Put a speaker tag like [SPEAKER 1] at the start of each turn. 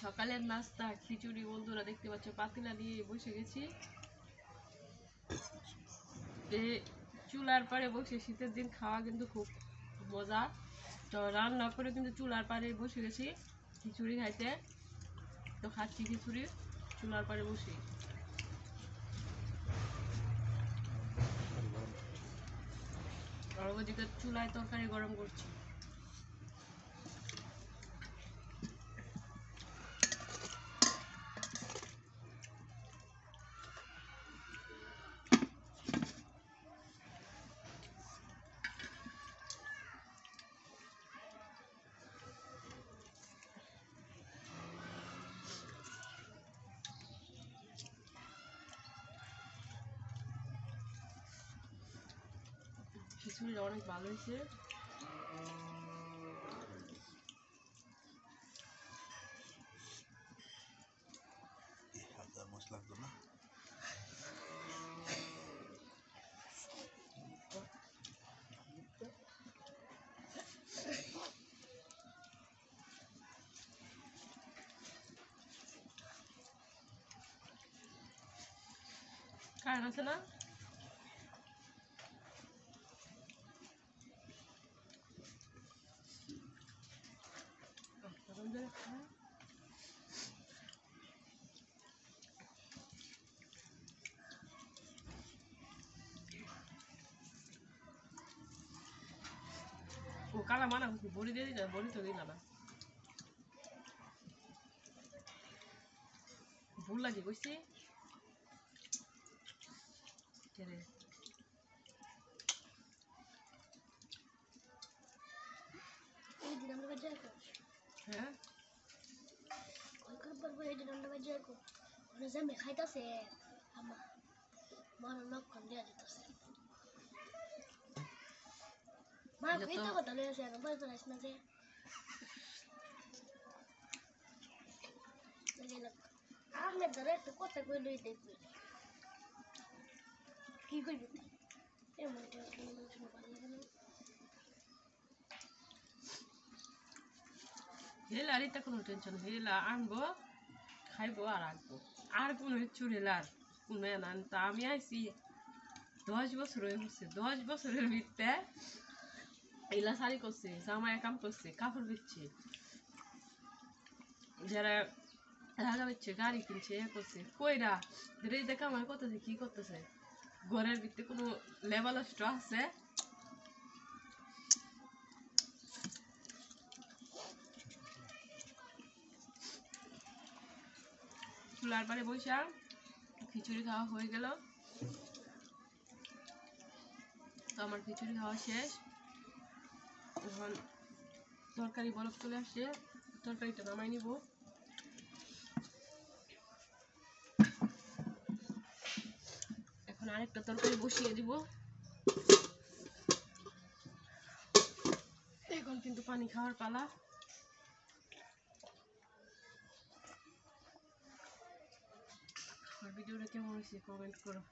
[SPEAKER 1] সকালের নাস্তা খিচুড়ি বন্ধুরা দেখতে পাচ্ছ পাতিলা নিয়ে বসে গেছি। চুলার পাড়ে বসে শীতের দিন খাওয়া কিন্তু খুব মজা। তো রান্না করে কিন্তু চুলার পাড়ে বসে গেছি খিচুড়ি খাইতে। তো খাচ্ছি খিচুড়ি চুলার পাড়ে বসে। আর ওদিকে চুলায় তরকারি গরম করছি। খিচুড়িটা অনেক ভালো হয়েছে।
[SPEAKER 2] লাগতো না
[SPEAKER 1] কারণ আছে না ও কালা মানা বড়ি দিয়ে দিল, বড়ি তো দিল না। ভুল লাগে কইছি হ্যাঁ
[SPEAKER 3] খাইতেছে আমার মনে লক্ষণ দেওয়া যেতেছে মা কইতে কথা লইছে না বলতে রাস না যে আমি ধরে একটু কথা কই লই দেখবি কি কইবি এমন টেনশন শুনে ভালো লাগে না।
[SPEAKER 1] হেলা আর এটা কোনো টেনশন, হেলা আনবো খাইবো আর রাখবো, আর কোনো চুরেলার কোনো না। তা আমি আইছি 10 বছর হয়ে গেছে, 10 বছরের ভিতরে এলা শাড়ি করছে, জামায় কাম করছে, কাপড় বিচ্ছে, যারা রাগা বিচ্ছে, গাড়ি কিনছে, এ করছে কইরা দেখা আমার করতেছে কি করতেছে। ঘরের ভিতরে কোনো লেভেল স্টো আছে? চুলার পারে বসা খিচুড়ি খাওয়া হয়ে গেল। তো আমার খিচুড়ি খাওয়া শেষ। এখন তরকারি বরফ চলে আসছে, তরকারিটা নামাই নিব। এখন আরেকটা তরকারি বসিয়ে দিব। এখন কিন্তু পানি খাওয়ার পালা। আর ভিডিওটা কেমন হয়েছে কমেন্ট করো।